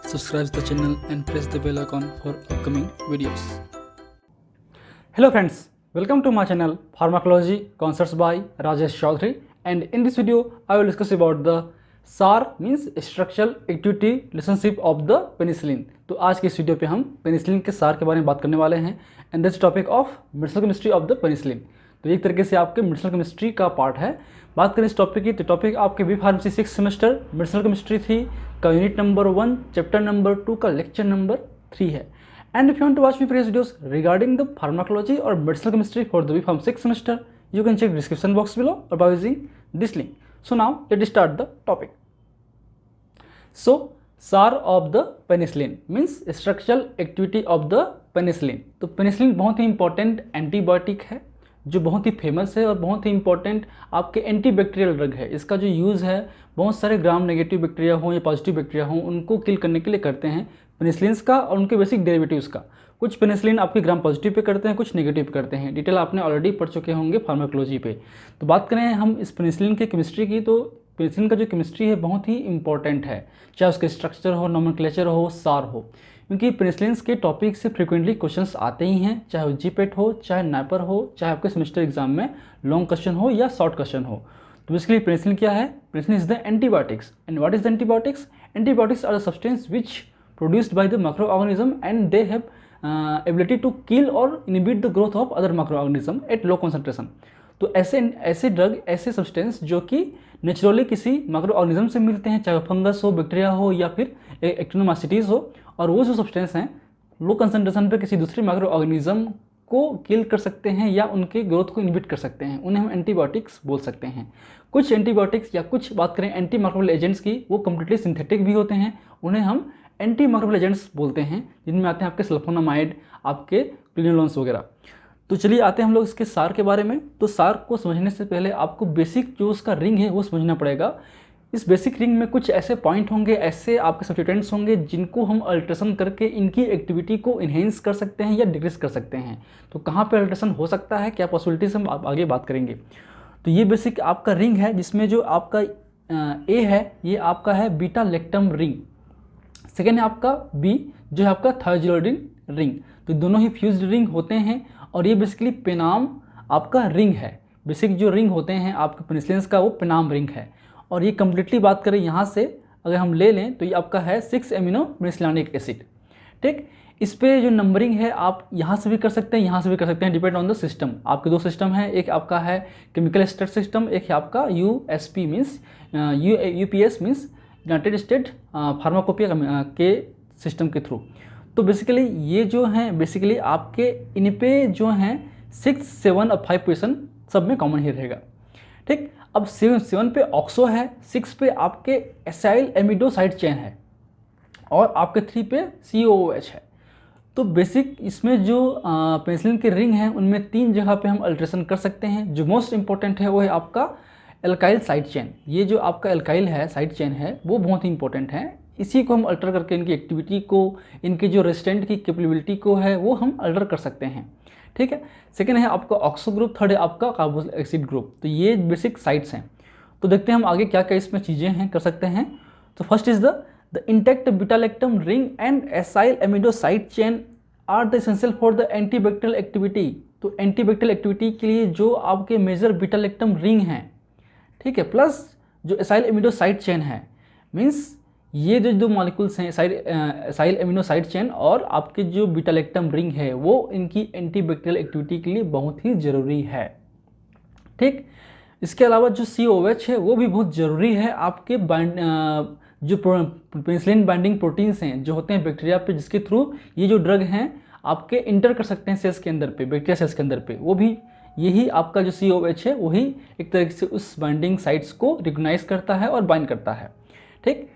subscribe the channel and press the bell icon for upcoming videos. Hello friends, welcome to my channel Pharmacology Concepts by Rajesh Chaudhary, and in this video I will discuss about the SAR means structural activity relationship of the penicillin। तो आज के इस video पे हम penicillin के सार के बारे में बात करने वाले हैं and this topic of medicinal chemistry of the penicillin. तो एक तरीके से आपके मेडिसिनल केमिस्ट्री का पार्ट है। बात करें इस टॉपिक की तो टॉपिक आपके B pharmacy 6 semester medicinal chemistry 3 का यूनिट नंबर 1 चैप्टर नंबर 2 का लेक्चर नंबर 3 है। And if you want to watch me previous videos regarding the pharmacology और medicinal chemistry for the B pharm 6 semester you can check description box below or by using this link. So now let's start the topic. So SAR of the penicillin means structural activity of the penicillin। तो penicillin बहुत ही important antibiotic है जो बहुत ही famous है और बहुत ही important आपके antibacterial drug है। इसका जो यूज़ है बहुत सारे ग्राम नेगेटिव बैक्टीरिया हो या पॉजिटिव बैक्टीरिया हो उनको किल करने के लिए करते हैं पेनिसिलिन्स का और उनके बेसिक डेरिवेटिव्स का। कुछ पेनिसिलिन आपके ग्राम पॉजिटिव पे करते हैं, कुछ नेगेटिव पे करते हैं। डिटेल आपने ऑलरेडी पढ़ चुके होंगे फार्माकोलॉजी पे। तो बात करें हम इस पेनिसिलिन के केमिस्ट्री की तो पेनिसिलिन का जो केमिस्ट्री है बहुत ही इंपॉर्टेंट है, चाहे उसका स्ट्रक्चर हो, नोमेनक्लेचर हो, सार हो, क्योंकि पेनिसिलिन्स के टॉपिक से फ्रिक्वेंटली क्वेश्चंस आते ही हैं, चाहे वो जीपेट हो, चाहे नाइपर हो, चाहे आपके सेमेस्टर एग्जाम में लॉन्ग क्वेश्चन हो या शॉर्ट क्वेश्चन हो। तो बेसिकली पेनिसिलिन क्या है? Penicillin is the antibiotics. And what is the antibiotics? Antibiotics are the substance which produced by the microorganism and they have ability to kill और inhibit the growth of other microorganism at low concentration. तो ऐसे drug, ऐसे substance जो कि naturally किसी micro organism से मिलते हैं, चाहे फंगस हो, बैक्टीरिया हो या फिर एक्टिनोमाइसीटीज हो, और वो जो सब्सटेंस हैं लो कंसंट्रेशन पे किसी दूसरे माइक्रो ऑर्गेनिज्म को किल कर सकते हैं या उनके ग्रोथ को इनहिबिट कर सकते हैं, उन्हें हम एंटीबायोटिक्स बोल सकते हैं। कुछ एंटीबायोटिक्स या कुछ बात करें एंटी माइक्रोबियल एजेंट्स की, वो कम्प्लीटली सिंथेटिक भी होते हैं, उन्हें हम एंटी माइक्रोबियल एजेंट्स बोलते हैं, जिनमें आते हैं आपके सल्फोनामाइड, आपके क्लिनोलोन्स वगैरह। तो चलिए आते हैं हम लोग इसके सार के बारे में। तो सार को समझने से पहले आपको बेसिक जो उसका रिंग है वो समझना पड़ेगा। इस बेसिक रिंग में कुछ ऐसे पॉइंट होंगे, ऐसे आपके सब्स्टिट्यूएंट्स होंगे जिनको हम अल्ट्रेशन करके इनकी एक्टिविटी को इन्हेंस कर सकते हैं या डिक्रीज कर सकते हैं। तो कहाँ पे अल्ट्रेशन हो सकता है, क्या पॉसिबिलिटीज हम आगे बात करेंगे। तो ये बेसिक आपका रिंग है जिसमें जो आपका ए है ये आपका है बीटा लेक्टम रिंग, सेकेंड है आपका बी जो है आपका थायोजिलोडिन रिंग। तो दोनों ही फ्यूज्ड रिंग होते हैं और ये बेसिकली पेनाम आपका रिंग है। बेसिक जो रिंग होते हैं आपके पेनिसिलिन्स का वो पेनाम रिंग है। और ये कम्प्लीटली बात करें यहाँ से अगर हम ले लें तो ये आपका है 6 एमिनो पेनिसिलानिक एसिड। ठीक, इस पे जो नंबरिंग है आप यहाँ से भी कर सकते हैं, यहाँ से भी कर सकते हैं, डिपेंड ऑन द सिस्टम। आपके दो सिस्टम है, एक आपका है केमिकल स्टेट सिस्टम, एक है आपका USP means UPS means United state pharmacopoeia के सिस्टम के थ्रू। तो बेसिकली ये जो हैं बेसिकली आपके इन पे जो हैं 6, 7 और 5 पोजिशन सब में कॉमन ही रहेगा। ठीक, अब 7 पे ऑक्सो है, 6 पे आपके एसाइल एमिडोसाइड चेन है और आपके 3 पे COOH है। तो बेसिक इसमें जो पेनिसिलिन के रिंग हैं उनमें 3 जगह पे हम अल्ट्रेशन कर सकते हैं। जो मोस्ट इंपॉर्टेंट है वो है आपका एल्काइल साइड चेन। ये जो आपका एल्काइल है साइड चेन है वो बहुत ही इंपॉर्टेंट है, इसी को हम अल्टर करके इनकी एक्टिविटी को, इनके जो रेजिस्टेंट की कैपेबिलिटी को है वो हम अल्टर कर सकते हैं। ठीक है, सेकेंड है आपका ऑक्सो ग्रुप, थर्ड है आपका कार्बोक्सिलिक एसिड ग्रुप। तो ये बेसिक साइट्स हैं। तो देखते हैं हम आगे क्या क्या इसमें चीज़ें हैं कर सकते हैं। तो first is the intact beta lactam ring and acyl amido side chain are the essential for the antibacterial activity. तो एंटीबैक्टीरियल एक्टिविटी के लिए जो आपके मेजर बीटा लेक्टम रिंग हैं, ठीक है, प्लस जो एसाइल एमिडो साइड चेन है, मीन्स ये जो दो मॉलिक्यूल्स हैं एसाइल एमिनो साइड चेन और आपके जो बीटा लेक्टम रिंग है वो इनकी एंटीबैक्टीरियल एक्टिविटी के लिए बहुत ही ज़रूरी है। ठीक, इसके अलावा जो COOH है वो भी बहुत ज़रूरी है आपके जो पेनिसिलिन बाइंडिंग प्रोटीन्स हैं जो होते हैं बैक्टीरिया पे, जिसके थ्रू ये जो ड्रग हैं आपके इंटर कर सकते हैं सेल्स के अंदर पे, बैक्टीरिया सेल्स के अंदर पे, वो भी यही आपका जो COOH है वही एक तरीके से उस बाइंडिंग साइट्स को रिकॉग्नाइज करता है और बाइंड करता है। ठीक,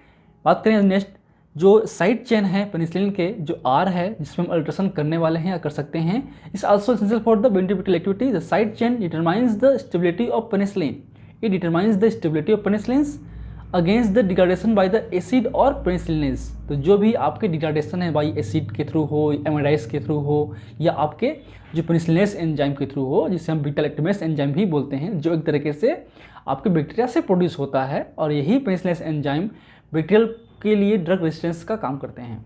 बात करें नेक्स्ट जो साइड चेन है पेनिसिलिन के, जो R है जिसमें हम अल्ट्रेशन करने वाले हैं या कर सकते हैं, इस also essential for the antibacterial activity. The side chain determines the stability of penicillin. It determines the stability of penicillins against the degradation by the acid और पेनिसिलिनेज। तो जो भी आपके डिग्रेडेशन है बाई एसिड के थ्रू हो, एमाइडाइज के through हो या आपके जो पेनिसिलिनेज एंजाइम के थ्रू हो, जिसे हम बीटा लैक्टमेज एंजाइम भी बोलते हैं, जो एक तरीके से आपके बैक्टीरिया से प्रोड्यूस होता है, और यही पेनिसिलिनेज एंजाइम बैक्टीरियल के लिए ड्रग रेजिस्टेंस का काम करते हैं।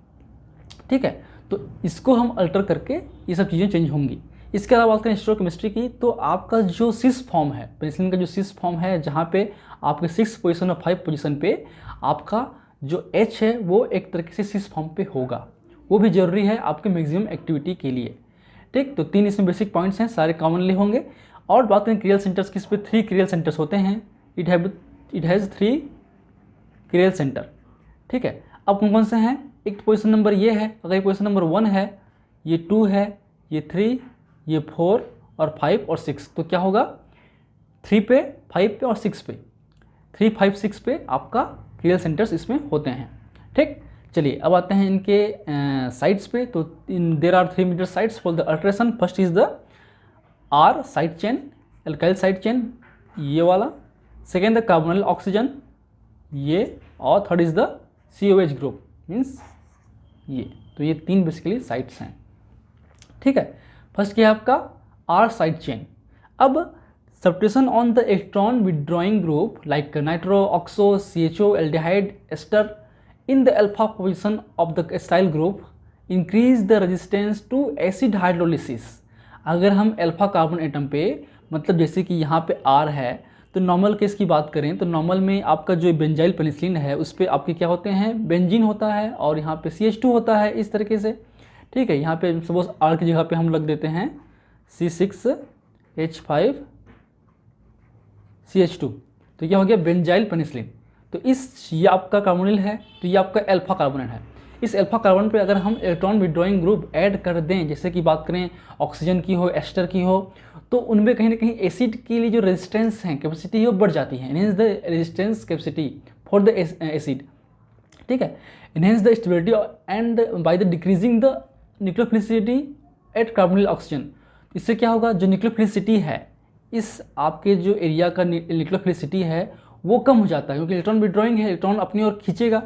ठीक है, तो इसको हम अल्टर करके ये सब चीज़ें चेंज होंगी। इसके अलावा बात करें हिस्टोकेमिस्ट्री की, तो आपका जो सिस फॉर्म है, पेनिसिलिन का जो सिस फॉर्म है, जहाँ पे आपके 6 पोजीशन और 5 पोजीशन पे आपका जो H है वो एक तरीके से सिस फॉर्म पे होगा, वो भी ज़रूरी है आपके मैक्सिमम एक्टिविटी के लिए। ठीक, तो 3 इसमें बेसिक पॉइंट्स हैं, सारे कॉमनली होंगे। और बात करें क्रियल सेंटर्स की, इस पर 3 क्रियल सेंटर्स होते हैं। It has 3 cruel centre. ठीक है, अब कौन कौन से हैं? एक पोजीशन नंबर ये है, अगर ये पोजीशन नंबर 1 है, ये 2 है, ये 3, ये 4 और 5 और 6, तो क्या होगा 3 पे, 5 पे और 6 पे, 3, 5, 6 पे आपका क्रियल सेंटर्स इसमें होते हैं। ठीक, चलिए अब आते हैं इनके साइड्स पे। तो there are 3 major sides for the alteration. First is the R side chain, alkyl side chain, ये वाला। सेकेंड द कार्बोनिल ऑक्सीजन, ये। और third is the COH group, means ये। तो ये 3 बेसिकली साइड्स हैं। ठीक है, फर्स्ट क्या है आपका आर साइड चेन। अब substitution on the electron withdrawing group like nitro, oxo, CHO, aldehyde ester in the alpha position of the acyl group increase the resistance to acid hydrolysis। अगर हम alpha carbon atom पे, मतलब जैसे कि यहाँ पे R है, तो नॉर्मल केस की बात करें तो नॉर्मल में आपका जो बेंजाइल पेनिसिलिन है उस पर आपके क्या होते हैं, बेंजीन होता है और यहाँ पे CH2 होता है, इस तरीके से। ठीक है, यहाँ पे सपोज R की जगह पे हम लग देते हैं C6H5CH2, तो क्या हो गया बेंजाइल पेनिसिलिन। तो ये आपका कार्बोनिल है, तो ये आपका अल्फा कार्बोनेट है। इस अल्फा कार्बन पे अगर हम इलेक्ट्रॉन विड्रॉइंग ग्रुप ऐड कर दें, जैसे कि बात करें ऑक्सीजन की हो, एस्टर की हो, तो उनमें कहीं ना कहीं एसिड के लिए जो रेजिस्टेंस है, कैपेसिटी है, वो बढ़ जाती है। Enhance the resistance capacity for the acid. ठीक है, enhance the stability and by the decreasing the nucleophilicity at carbonyl oxygen. इससे क्या होगा, जो न्यूक्लियोफिलिसिटी है, इस आपके जो एरिया का न्यूक्लियोफिलिसिटी है वो कम हो जाता है, क्योंकि इलेक्ट्रॉन विड्रॉइंग है, इलेक्ट्रॉन अपनी ओर खींचेगा।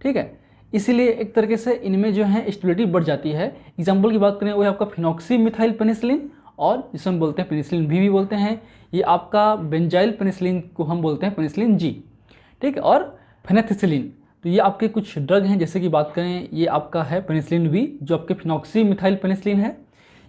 ठीक है, इसीलिए एक तरीके से इनमें जो है स्टेबिलिटी बढ़ जाती है। एग्जाम्पल की बात करें वो है आपका फिनॉक्सी मिथाइल पेनिसिलिन, और जिसे हम बोलते हैं पेनिसिलिन भी बोलते हैं। ये आपका बेंजाइल पेनिसिलिन को हम बोलते हैं पेनिसिलिन जी। ठीक है, और फेनेथिसिलिन, तो ये आपके कुछ ड्रग हैं, जैसे कि बात करें ये आपका है पेनिसिलिन वी, जो आपके फिनॉक्सी मिथाइल पेनिसिलिन है।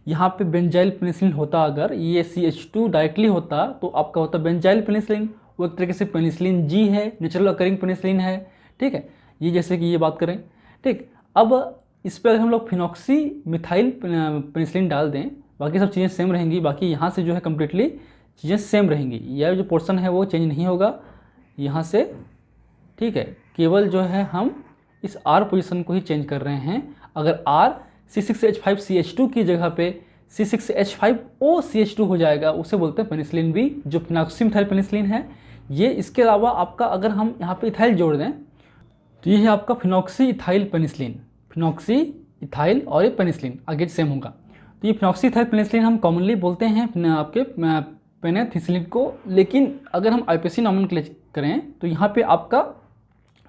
यहाँ पे बेंजाइल पेनिसिलिन होता, अगर ये CH2 डायरेक्टली होता तो आपका होता बेंजाइल पेनिसिलिन, वो एक तरीके से पेनिसिलिन जी है, नेचुरल अकरिंग पेनिसिलिन है। ठीक है, ये जैसे कि ये बात करें। ठीक, अब इस पर अगर हम लोग फिनॉक्सी मिथाइल पेनिसिलिन डाल दें, बाकी सब चीज़ें सेम रहेंगी। बाकी यहाँ से जो है कम्प्लीटली चीज़ें सेम रहेंगी, यह जो पोर्शन है वो चेंज नहीं होगा यहाँ से। ठीक है, केवल जो है हम इस R पोजीशन को ही चेंज कर रहे हैं। अगर R C6H5CH2 की जगह पे C6H5OCH2 हो जाएगा, उसे बोलते हैं पेनिसिलिन बी, जो फिनॉक्सी मिथाइल पेनिसिलिन है ये। इसके अलावा आपका अगर हम यहाँ पे इथाइल जोड़ दें, तो ये है आपका phenoxy ethyl penicillin, phenoxy ethyl और ये पेनिसिलिन आगे सेम होगा। तो ये फिनॉक्सी इथाइल पेनिसिलिन हम कॉमनली बोलते हैं आपके पेनेथिसिलिन को। लेकिन अगर हम IPC नॉमेनक्लेचर करें तो यहाँ पे आपका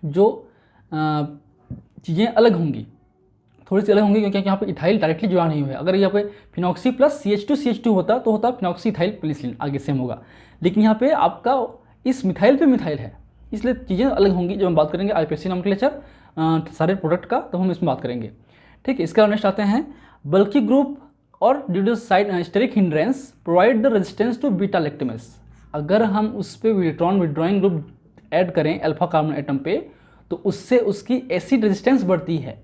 जो चीज़ें अलग होंगी, थोड़ी सी अलग होंगी, क्योंकि यहाँ पे इथाइल डायरेक्टली जुड़ा नहीं हुआ है। अगर यहाँ पे फिनॉक्सी प्लस CH2 होता तो होता फिनॉक्सी इथाइल पेनिसिलिन, आगे सेम होगा। लेकिन यहाँ पे आपका इस मिथाइल पे मिथाइल है, इसलिए चीज़ें अलग होंगी। जब हम बात करेंगे IPC नॉमेनक्लेचर सारे प्रोडक्ट का, तो हम इसमें बात करेंगे। ठीक है, इसका नेक्स्ट आते हैं बल्कि ग्रुप और due to side steric hindrance provide the resistance to beta lactamase. अगर हम उस पर इलेक्ट्रॉन विड्रॉइंग ग्रुप ऐड करें अल्फा कार्बन एटम पे, तो उससे उसकी एसिड रेजिस्टेंस बढ़ती है।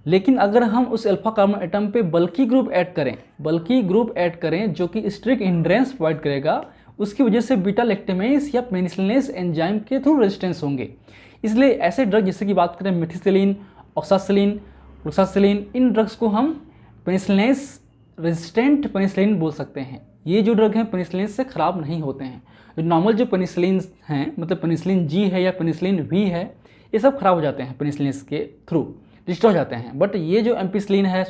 लेकिन अगर हम उस अल्फा कार्बन एटम पे बल्कि ग्रुप ऐड करें जो कि स्टेरिक हिंड्रेंस प्रोवाइड करेगा, उसकी वजह से बीटा लैक्टेमेस या पेनिसिलिनेस एंजाइम के थ्रू रेजिस्टेंस होंगे। इसलिए ऐसे ड्रग जैसे कि बात करें मेथिसिलिन, ऑक्सासिलिन, रोक्सासिलिन, इन ड्रग्स को हम पेनिसिलिनेस रेजिस्टेंट पेनिसिलिन बोल सकते हैं। ये जो ड्रग हैं पेनिसिलिन से ख़राब नहीं होते हैं। जो नॉर्मल जो पेनिसिलिन हैं, मतलब पेनिसिलिन जी है या पेनिसिलिन वी है, ये सब खराब हो जाते हैं पेनिसिलिन के थ्रू, डिस्ट्रॉय हो जाते हैं। बट ये जो एम्पिसिलिन है,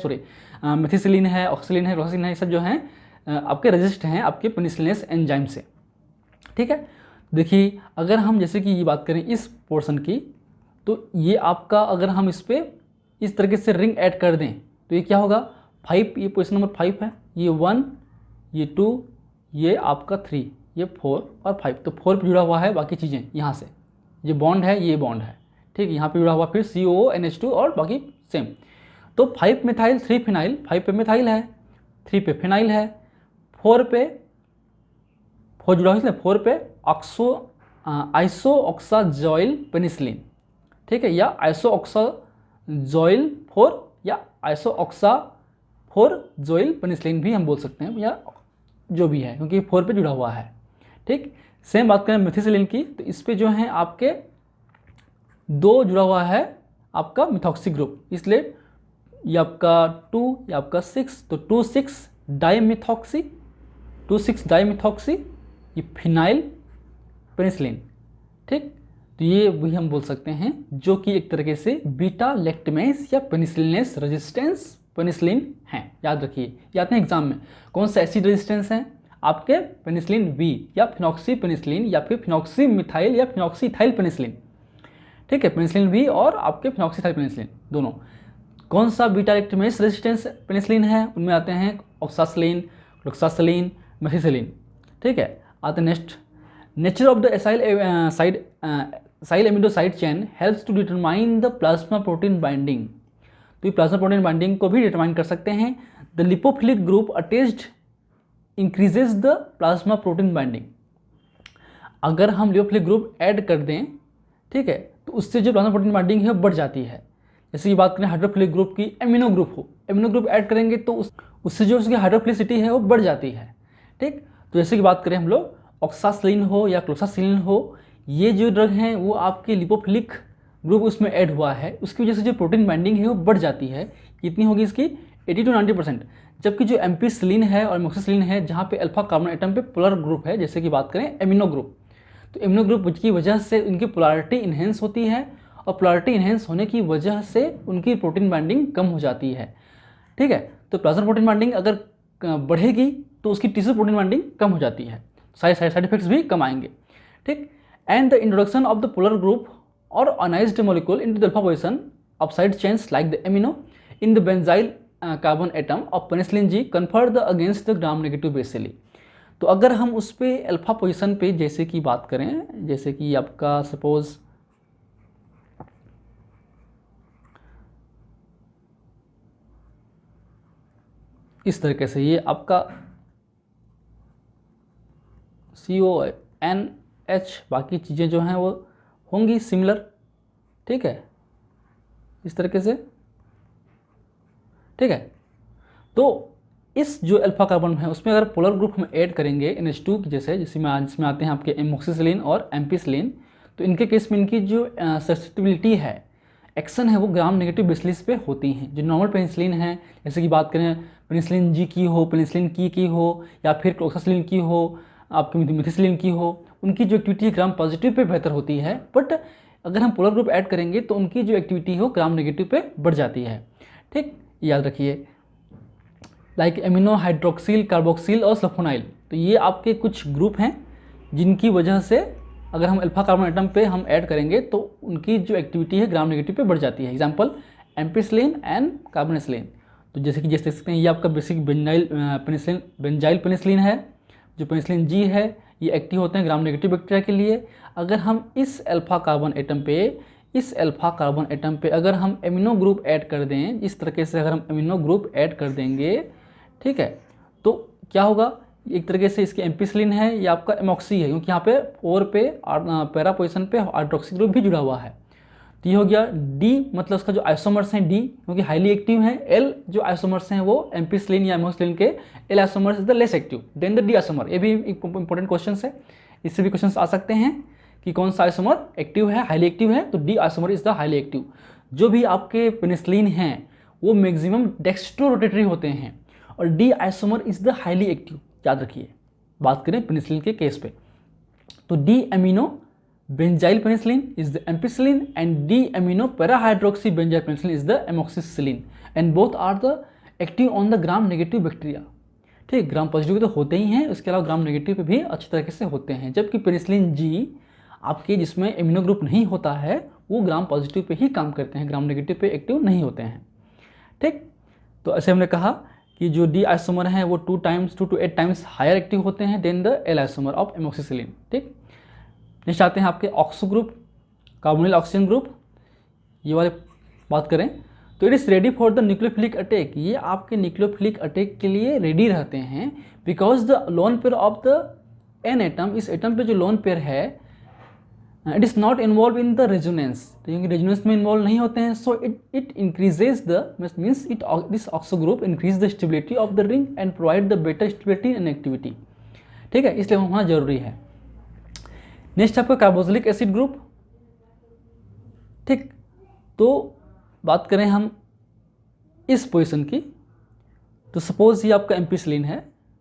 मेथिसिलिन है, ऑक्सिलिन है, रोक्सासिलिन है, ये सब जो हैं आपके रेजिस्ट हैं आपके पेनिसिलिनेस एंजाइम से। ठीक है, देखिए अगर हम जैसे कि ये बात करें इस पोर्शन की, तो ये आपका अगर हम इस पर इस तरीके से रिंग ऐड कर दें तो ये क्या होगा 5, ये पोजीशन नंबर 5 है, ये 1, ये 2, ये आपका 3, ये 4 और 5। तो 4 पे जुड़ा हुआ है बाकी चीज़ें, यहाँ से ये बॉन्ड है, ये बॉन्ड है। ठीक है, यहाँ पे जुड़ा हुआ फिर COONH2 और बाकी सेम। तो 5 मिथाइल 3 फिनाइल, 5 पे मिथाइल है, 3 पे फिनाइल है, 4 पे 4 जुड़ा हुआ, इसलिए 4 पे आइसोऑक्साजोइल पेनिसिलिन, ठीक है, या आइसोऑक्साजोइल 4 या आइसोऑक्साफोरजोइल पेनिसिलिन भी हम बोल सकते हैं, या जो भी है, क्योंकि 4 पे जुड़ा हुआ है। ठीक, सेम बात करें मेथिसिलिन की, तो इस पे जो है आपके 2 जुड़ा हुआ है आपका मिथॉक्सी ग्रुप, इसलिए ये आपका 2 ये आपका 6, तो 2,6 डाइमिथॉक्सी, 2,6 डाइमिथॉक्सी ये फिनाइल पेनिसिलिन। ठीक, तो ये भी हम बोल सकते हैं, जो कि एक तरीके से बीटा लैक्टमेस या पेनिसिलिनेस रेजिस्टेंस पेनिसिलिन है। याद रखिए, ये आते हैं एग्जाम में, कौन सा एसिड रेजिस्टेंस है आपके, पेनिसिलिन बी या फिनॉक्सी पेनिसिलिन या फिर फिनॉक्सी मिथाइल या फिनॉक्सी इथाइल पेनिसिलिन। ठीक है, पेनिसिलिन बी और आपके फिनॉक्सी इथाइल पेनिसिलिन दोनों। कौन सा बीटा लैक्टमेस रेजिस्टेंस पेनिसिलिन है, उनमें आते हैं ऑक्सासिलिन, क्लोक्सासिलिन, मेथिसिलिन। ठीक है, आते हैं next, nature of the acyl amido side chain helps to determine the plasma protein binding. तो ये प्लाज्मा प्रोटीन बाइंडिंग को भी डिटरमाइन कर सकते हैं। The lipophilic group attached increases the plasma protein binding. अगर हम लिपोफिलिक ग्रुप ऐड कर दें, ठीक है, तो उससे जो प्लाज्मा प्रोटीन बाइंडिंग है वो बढ़ जाती है। जैसे कि बात करें हाइड्रोफिलिक ग्रुप की, एमिनो ग्रुप हो, एमिनो ग्रुप ऐड करेंगे तो उससे जो उसकी हाइड्रोफिलिसिटी है वो बढ़ जाती है। ठीक, तो जैसे कि बात करें हम लोग ऑक्सासिलिन हो या क्लोक्सासिलिन हो, ये जो ड्रग हैं वो आपके लिपोफिलिक ग्रुप उसमें ऐड हुआ है, उसकी वजह से जो प्रोटीन बाइंडिंग है वो बढ़ जाती है। कितनी होगी इसकी, 80 to 90%। जबकि जो एम्पिसिलिन है और एमोक्सिसिलिन है, जहाँ पे अल्फा कार्बन एटम पे पोलर ग्रुप है, जैसे कि बात करें एमिनो ग्रुप, तो एमिनो ग्रुप की वजह से उनकी पोलैरिटी इन्हेंस होती है, और पोलैरिटी इन्हेंस होने की वजह से उनकी प्रोटीन बाइंडिंग कम हो जाती है। ठीक है, तो प्लाज्मा प्रोटीन बाइंडिंग अगर बढ़ेगी तो उसकी टिश्यू प्रोटीन बाइंडिंग कम हो जाती है, साइड इफेक्ट्स भी कम आएंगे। ठीक, and the introduction of the polar group और ionized molecule into the alpha position of side chains like the amino in the benzyl carbon atom of penicillin G conferred the against the gram negative bacilli. तो अगर हम उस पे alpha position पे जैसे कि बात करें, जैसे कि आपका सपोज इस तरीके से, ये आपका CONH, बाकी चीज़ें जो हैं वो होंगी सिमिलर। ठीक है, इस तरीके से। ठीक है, तो इस जो अल्फा कार्बन है उसमें अगर पोलर ग्रुप हम ऐड करेंगे NH2 की जैसे, जिसमें आते हैं आपके एमोक्सिसिलिन और एम्पिसिलिन, तो इनके केस में इनकी जो ससेप्टिबिलिटी है, एक्शन है, वो ग्राम नेगेटिव बेसिस पे होती हैं। जो नॉर्मल पेनिसिलिन है, जैसे कि बात करें पेनिसिलिन जी की हो, पेनिसिलिन की हो, या फिर क्लोक्सासिलिन की हो, आपकी मेथिसिलिन की हो, उनकी जो एक्टिविटी ग्राम पॉजिटिव पे बेहतर होती है। बट अगर हम पोलर ग्रुप ऐड करेंगे तो उनकी जो एक्टिविटी हो ग्राम नेगेटिव पे बढ़ जाती है। ठीक, याद रखिए, लाइक एमिनो, हाइड्रोक्सिल, कार्बोक्सिल और सल्फोनाइल, तो ये आपके कुछ ग्रुप हैं जिनकी वजह से अगर हम अल्फा कार्बन एटम पे हम ऐड करेंगे तो उनकी जो एक्टिविटी है ग्राम नेगेटिव पे बढ़ जाती है। Example ampicillin and carbenicillin. तो जैसे कि देख सकते हैं, ये आपका बेसिक बेंजाइल पेनिसिलिन है। जो पेनिसिलिन जी है ये एक्टिव होते हैं ग्राम नेगेटिव बैक्टीरिया के लिए। अगर हम इस अल्फा कार्बन एटम पे अगर हम एमिनो ग्रुप ऐड कर दें, इस तरीके से अगर हम एमिनो ग्रुप ऐड कर देंगे, ठीक है, तो क्या होगा, एक तरीके से इसकी एम्पिसिलिन है, ये आपका एमोक्सी है, क्योंकि यहाँ पे 4 पे पैरा पोजिशन पे हाइड्रोक्सी ग्रुप भी जुड़ा हुआ है। तो ये हो गया डी, मतलब उसका जो आइसोमर्स हैं डी, क्योंकि हाईली एक्टिव हैं। एल जो आइसोमर्स हैं वो एम्पिसिलिन या एमोक्सिलिन के L isomers is the less active than the D isomer. ये भी इंपॉर्टेंट क्वेश्चन है, इससे भी क्वेश्चन आ सकते हैं कि कौन सा आइसोमर एक्टिव है, हाईली एक्टिव है, तो D isomer is the highly active. जो भी आपके पेनिसिलिन हैं वो मैक्सिमम डेक्स्ट्रो रोटेटरी होते हैं, और D isomer is the highly active. याद रखिए, बात करें पेनिसिलिन के केस पे, तो D amino benzyl penicillin is the ampicillin and D amino para hydroxy benzyl penicillin is the amoxicillin, and both are the active on the gram negative bacteria. ठीक, gram positive तो होते ही हैं, उसके अलावा ग्राम नेगेटिव पे भी अच्छी तरीके से होते हैं। जबकि पेनिसिलिन जी आपके जिसमें एमिनो ग्रुप नहीं होता है वो ग्राम पॉजिटिव पे ही काम करते हैं, ग्राम नेगेटिव पे एक्टिव नहीं होते हैं। ठीक, तो ऐसे हमने कहा कि जो डी आइसोमर हैं वो 2 to 8 टाइम्स हायर एक्टिव होते हैं than the L isomer of amoxicillin. ठीक, नेक्स्ट आते हैं आपके oxo group, carbonyl oxygen group. ये वाले बात करें तो it is ready for the nucleophilic attack, ये आपके न्यूक्लियोफिलिक अटैक के लिए रेडी रहते हैं, because the lone pair of the N atom, इस एटम पे जो लोन पेयर है it is not involve in the resonance, क्योंकि रेजोनेंस में इन्वॉल्व नहीं होते हैं, so it increases the means it this oxo group increase the stability of the ring and provide the better stability and activity. ठीक है, इसलिए होना जरूरी है। नेक्स्ट आपका कार्बोक्सिलिक एसिड ग्रुप। ठीक, तो बात करें हम इस पोजीशन की, तो सपोज ये आपका एम्पिसिलिन है,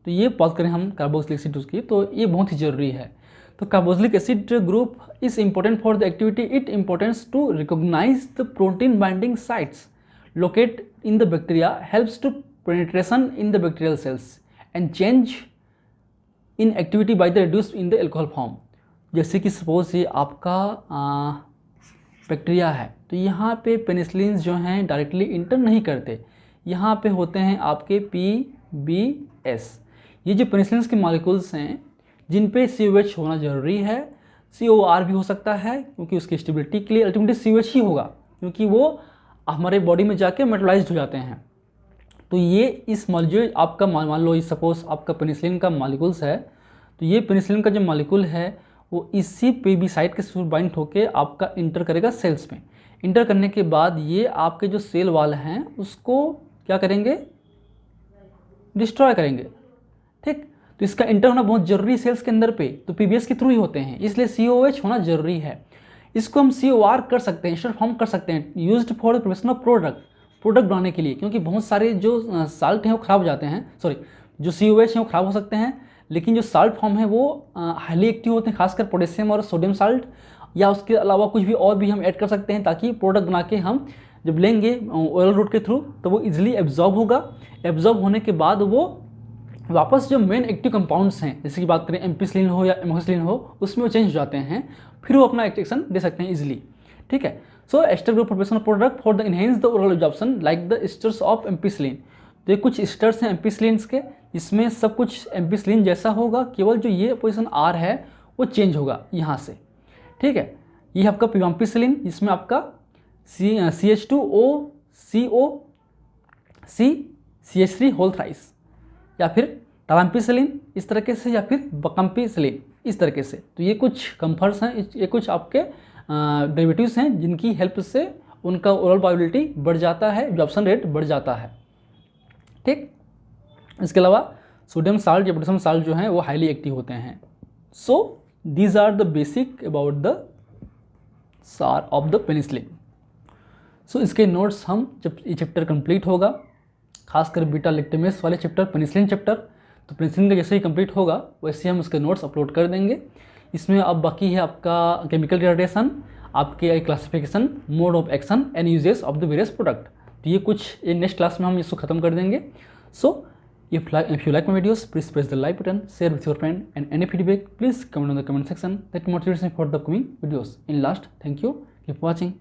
तो ये बात करें हम कार्बोक्सिलिक एसिड की, तो ये बहुत ही जरूरी है। तो carboxylic acid group is important for the activity, it importance to recognize the protein binding sites locate in the bacteria, helps to penetration in the bacterial cells and change in activity by the reduce in the alcohol form. जैसे कि suppose ये आपका bacteria है, तो यहाँ पे penicillin जो हैं डायरेक्टली इंटर नहीं करते, यहाँ पे होते हैं आपके PBS। ये जो पेनिसिलिन के मॉलिक्यूल्स हैं जिन पे COH होना ज़रूरी है, COR भी हो सकता है, क्योंकि उसकी स्टेबिलिटी के लिए अल्टीमेटली COH ही होगा, क्योंकि वो हमारे बॉडी में जाके मेटाबोलाइज्ड हो जाते हैं। तो ये इस मॉलिक्यूल आपका मान लो सपोज आपका पेनिसिलिन का मॉलिक्यूल्स है, तो ये पेनिसिलिन का जो मॉलिक्यूल है वो इसी PB साइट के थ्रू बाइंड होकर आपका इंटर करेगा सेल्स में। इंटर करने के बाद ये आपके जो सेल वाल हैं उसको क्या करेंगे, डिस्ट्रॉय करेंगे। ठीक, तो इसका इंटर होना बहुत जरूरी सेल्स के अंदर पे, तो PBS के थ्रू ही होते हैं, इसलिए COH होना जरूरी है। इसको हम COR कर सकते हैं, फॉर्म कर सकते हैं, used for the production of product बनाने के लिए, क्योंकि बहुत सारे जो साल्ट हैं वो खराब हो जाते हैं, सॉरी जो COH हैं वो खराब हो सकते हैं, लेकिन जो साल्ट फॉर्म है वो हाईली एक्टिव होते हैं, खासकर पोटेशियम और सोडियम साल्ट, या उसके अलावा कुछ भी और भी हम ऐड कर सकते हैं, ताकि प्रोडक्ट बना के हम जब लेंगे ओरल रूट के थ्रू तो वो इजीली एब्जॉर्ब होगा। एब्जॉर्ब होने के बाद वो वापस जो मेन एक्टिव कंपाउंड्स हैं, जैसे कि बात करें एम्पिसिलिन हो या एमोक्सिलिन हो, उसमें वो चेंज हो जाते हैं, फिर वो अपना एक्शन दे सकते हैं इजीली। ठीक है, so ester group production product for the enhance the oral absorption like the esters of ampicillin. तो ये कुछ एस्टर्स हैं एम्पिसिलिन के, इसमें सब कुछ एम्पिसिलिन जैसा होगा, केवल जो ये पोजीशन R है वो चेंज होगा यहाँ से। ठीक है, ये आपका पिवाम्पिसिलिन, इसमें आपका CH2O CO CH3 whole thrice, या फिर टालाम्पिसिलिन इस तरीके से, या फिर बकम्पिसिलिन इस तरीके से। तो ये कुछ कंफर्ट्स हैं, ये कुछ आपके डेरिवेटिव्स हैं जिनकी हेल्प से उनका ओरल बायोबिलिटी बढ़ जाता है, एब्जॉर्प्शन रेट बढ़ जाता है। ठीक, इसके अलावा सोडियम साल्ट या पोटेशियम साल्ट जो हैं वो हाईली एक्टिव होते हैं। So these are the basic about the SAR of the penicillin. So इसके नोट्स हम जब ये चैप्टर कंप्लीट होगा, खासकर बीटा लैक्टेमेस वाले चैप्टर, पेनिसिलिन चैप्टर, तो पेनिसिलिन का जैसे ही कंप्लीट होगा वैसे हम उसके नोट्स अपलोड कर देंगे। इसमें अब बाकी है आपका केमिकल रिटार्डेशन, आपके classification, mode of action and uses of the various product. तो ये कुछ नेक्स्ट क्लास में हम इसको खत्म कर देंगे। सो if you like my videos, please press the like button, share with your friend, and any feedback please comment on the comment section, that motivates me for the upcoming videos. In last, thank you, keep watching.